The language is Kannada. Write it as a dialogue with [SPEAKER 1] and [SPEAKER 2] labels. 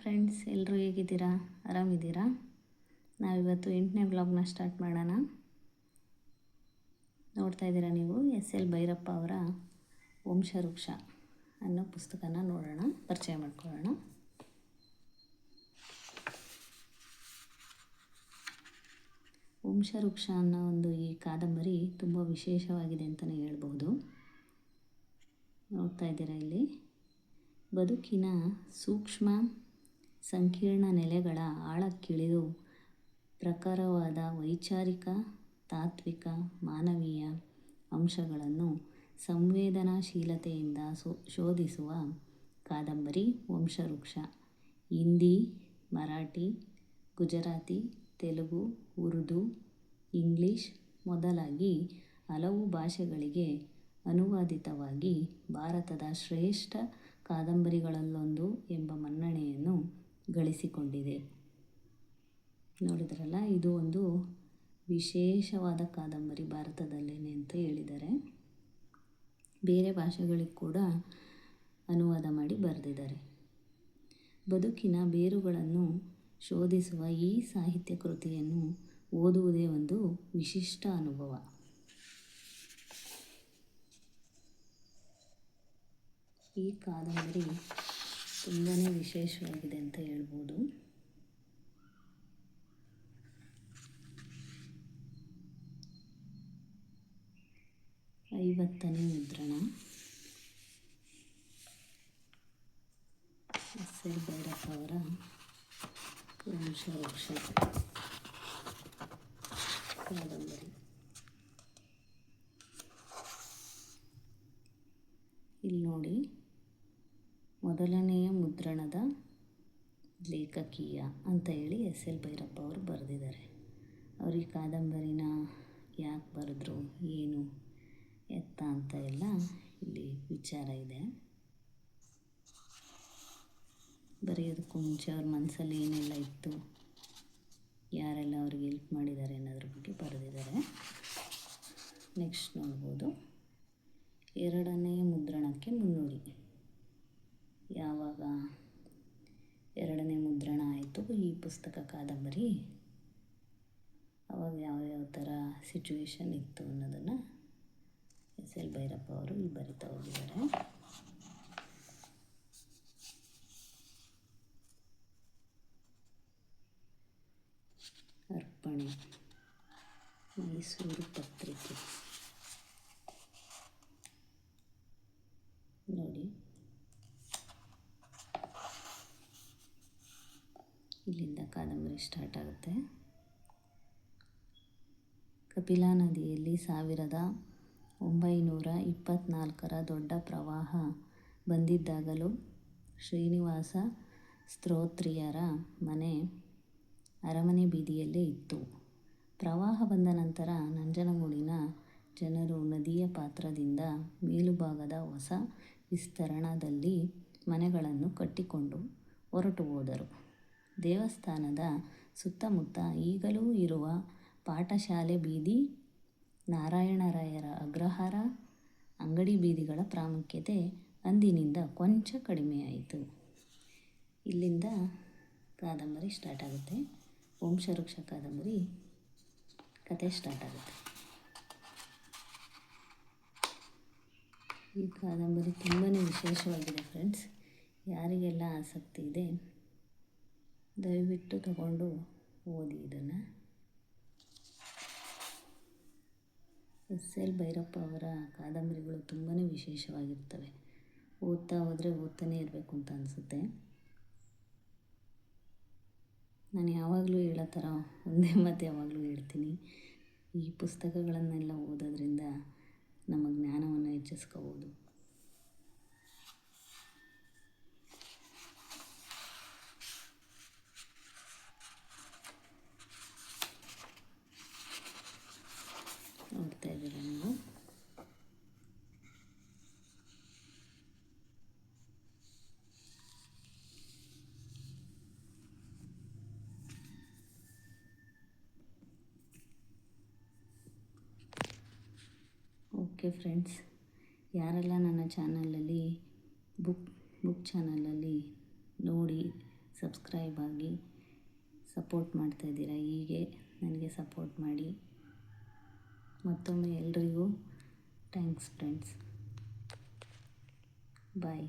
[SPEAKER 1] ಫ್ರೆಂಡ್ಸ್, ಎಲ್ಲರೂ ಹೇಗಿದ್ದೀರಾ? ಆರಾಮಿದ್ದೀರಾ? ನಾವಿವತ್ತು 8ನೇ ವ್ಲಾಗ್ನ ಸ್ಟಾರ್ಟ್ ಮಾಡೋಣ. ನೋಡ್ತಾ ಇದ್ದೀರಾ ನೀವು ಎಸ್.ಎಲ್. ಭೈರಪ್ಪ ಅವರ ವಂಶವೃಕ್ಷ ಅನ್ನೋ ಪುಸ್ತಕನ ನೋಡೋಣ, ಪರಿಚಯ ಮಾಡ್ಕೊಳ್ಳೋಣ. ವಂಶವೃಕ್ಷ ಅನ್ನೋ ಈ ಕಾದಂಬರಿ ತುಂಬ ವಿಶೇಷವಾಗಿದೆ ಅಂತಲೇ ಹೇಳ್ಬೋದು. ನೋಡ್ತಾ ಇದ್ದೀರಾ ಇಲ್ಲಿ ಬದುಕಿನ ಸೂಕ್ಷ್ಮ ಸಂಕೀರ್ಣ ನೆಲೆಗಳ ಆಳಕ್ಕಿಳಿದು ಪ್ರಖರವಾದ ವೈಚಾರಿಕ, ತಾತ್ವಿಕ, ಮಾನವೀಯ ಅಂಶಗಳನ್ನು ಸಂವೇದನಾಶೀಲತೆಯಿಂದ ಶೋಧಿಸುವ ಕಾದಂಬರಿ ವಂಶವೃಕ್ಷ. ಹಿಂದಿ, ಮರಾಠಿ, ಗುಜರಾತಿ, ತೆಲುಗು, ಉರ್ದು, ಇಂಗ್ಲೀಷ್ ಮೊದಲಾಗಿ ಹಲವು ಭಾಷೆಗಳಿಗೆ ಅನುವಾದಿತವಾಗಿ ಭಾರತದ ಶ್ರೇಷ್ಠ ಕಾದಂಬರಿಗಳಲ್ಲೊಂದು ಎಂಬ ಮನ್ನಣೆಯನ್ನು ಗಳಿಸಿಕೊಂಡಿದೆ. ನೋಡಿದ್ರಲ್ಲ, ಇದು ಒಂದು ವಿಶೇಷವಾದ ಕಾದಂಬರಿ ಭಾರತದಲ್ಲೇನೆ ಅಂತ ಹೇಳಿದ್ದಾರೆ. ಬೇರೆ ಭಾಷೆಗಳಿಗೆ ಕೂಡ ಅನುವಾದ ಮಾಡಿ ಬರೆದಿದ್ದಾರೆ. ಬದುಕಿನ ಬೇರುಗಳನ್ನು ಶೋಧಿಸುವ ಈ ಸಾಹಿತ್ಯ ಕೃತಿಯನ್ನು ಓದುವುದೇ ಒಂದು ವಿಶಿಷ್ಟ ಅನುಭವ. ಈ ಕಾದಂಬರಿ ತುಂಬಾ ವಿಶೇಷವಾಗಿದೆ ಅಂತ ಹೇಳ್ಬೋದು. ಐವತ್ತನೇ ಮುದ್ರಣ, ಎಸ್.ಎಲ್. ಭೈರಪ್ಪ ಅವರ ವಂಶವೃಕ್ಷ ಕಾದಂಬರಿ. ಇಲ್ಲಿ ನೋಡಿ, ಮೊದಲನೆಯ ಮುದ್ರಣದ ಲೇಖಕೀಯ ಅಂತ ಹೇಳಿ ಎಸ್.ಎಲ್. ಭೈರಪ್ಪ ಅವರು ಬರೆದಿದ್ದಾರೆ. ಅವರು ಈ ಕಾದಂಬರಿನ ಯಾಕೆ ಬರೆದ್ರು, ಏನು ಎತ್ತ ಅಂತ ಎಲ್ಲ ಇಲ್ಲಿ ವಿಚಾರ ಇದೆ. ಬರೆಯೋದಕ್ಕೂ ಮುಂಚೆ ಅವ್ರ ಮನಸ್ಸಲ್ಲಿ ಏನೆಲ್ಲ ಇತ್ತು, ಯಾರೆಲ್ಲ ಅವ್ರಿಗೆ ಹೆಲ್ಪ್ ಮಾಡಿದ್ದಾರೆ ಅನ್ನೋದ್ರ ಬಗ್ಗೆ ಬರೆದಿದ್ದಾರೆ. ನೆಕ್ಸ್ಟ್ ನೋಡ್ಬೋದು, ಎರಡನೆಯ ಮುದ್ರಣಕ್ಕೆ ಮುನ್ನುಡಿ. ಯಾವಾಗ ಎರಡನೇ ಮುದ್ರಣ ಆಯಿತು ಈ ಪುಸ್ತಕ ಕಾದಂಬರಿ, ಆವಾಗ ಯಾವ್ಯಾವ ಥರ ಸಿಚುವೇಶನ್ ಇತ್ತು ಅನ್ನೋದನ್ನು ಎಸ್.ಎಲ್. ಭೈರಪ್ಪ ಅವರು ಇಲ್ಲಿ ಬರಿತಾ ಹೋಗಿದ್ದಾರೆ. ಅರ್ಪಣೆ, ಮೈಸೂರು ಪತ್ರಿಕೆ. ನೋಡಿ, ಇಲ್ಲಿಂದ ಕಾದಂಬರಿ ಸ್ಟಾರ್ಟ್ ಆಗುತ್ತೆ. ಕಪಿಲಾ ನದಿಯಲ್ಲಿ 1924 ದೊಡ್ಡ ಪ್ರವಾಹ ಬಂದಿದ್ದಾಗಲೂ ಶ್ರೀನಿವಾಸ ಸ್ತೋತ್ರಿಯರ ಮನೆ ಅರಮನೆ ಬೀದಿಯಲ್ಲೇ ಇತ್ತು. ಪ್ರವಾಹ ಬಂದ ನಂತರ ನಂಜನಗೂಡಿನ ಜನರು ನದಿಯ ಪಾತ್ರದಿಂದ ಮೇಲುಭಾಗದ ಹೊಸ ವಿಸ್ತರಣದಲ್ಲಿ ಮನೆಗಳನ್ನು ಕಟ್ಟಿಕೊಂಡು ಹೊರಟು ಹೋದರು. ದೇವಸ್ಥಾನದ ಸುತ್ತಮುತ್ತ ಈಗಲೂ ಇರುವ ಪಾಠಶಾಲೆ ಬೀದಿ, ನಾರಾಯಣರಾಯರ ಅಗ್ರಹಾರ, ಅಂಗಡಿ ಬೀದಿಗಳ ಪ್ರಾಮುಖ್ಯತೆ ಅಂದಿನಿಂದ ಕೊಂಚ ಕಡಿಮೆಯಾಯಿತು. ಇಲ್ಲಿಂದ ಕಾದಂಬರಿ ಸ್ಟಾರ್ಟ್ ಆಗುತ್ತೆ. ವಂಶವೃಕ್ಷ ಕಾದಂಬರಿ ಕತೆ ಸ್ಟಾರ್ಟ್ ಆಗುತ್ತೆ. ಈ ಕಾದಂಬರಿ ತುಂಬಾ ವಿಶೇಷವಾಗಿದೆ ಫ್ರೆಂಡ್ಸ್. ಯಾರಿಗೆಲ್ಲ ಆಸಕ್ತಿ ಇದೆ ದಯವಿಟ್ಟು ತಗೊಂಡು ಓದಿ ಇದನ್ನು. ಎಸ್.ಎಲ್. ಭೈರಪ್ಪ ಅವರ ಕಾದಂಬರಿಗಳು ತುಂಬಾ ವಿಶೇಷವಾಗಿರ್ತವೆ. ಓದ್ತಾ ಹೋದರೆ ಓದ್ತಾನೆ ಇರಬೇಕು ಅಂತ ಅನಿಸುತ್ತೆ. ನಾನು ಯಾವಾಗಲೂ ಹೇಳೋ ಥರ ಒಂದೇ ಮಾತು ಯಾವಾಗಲೂ ಹೇಳ್ತೀನಿ, ಈ ಪುಸ್ತಕಗಳನ್ನೆಲ್ಲ ಓದೋದ್ರಿಂದ ನಮ್ಮ ಜ್ಞಾನವನ್ನು ಹೆಚ್ಚಿಸ್ಕೋಬೋದು. ನೋಡ್ತಾ ಇದ್ದೀರಾ ನೀವು, ಓಕೆ ಫ್ರೆಂಡ್ಸ್, ಯಾರೆಲ್ಲ ನನ್ನ ಚಾನಲಲ್ಲಿ ಬುಕ್ ಚಾನಲಲ್ಲಿ ನೋಡಿ ಸಬ್ಸ್ಕ್ರೈಬ್ ಆಗಿ ಸಪೋರ್ಟ್ ಮಾಡ್ತಾಯಿದ್ದೀರಾ. ಹೀಗೆ ನನಗೆ ಸಪೋರ್ಟ್ ಮಾಡಿ. ಮತ್ತೊಮ್ಮೆ ಎಲ್ರಿಗೂ ಥ್ಯಾಂಕ್ಸ್ ಫ್ರೆಂಡ್ಸ್. ಬಾಯ್.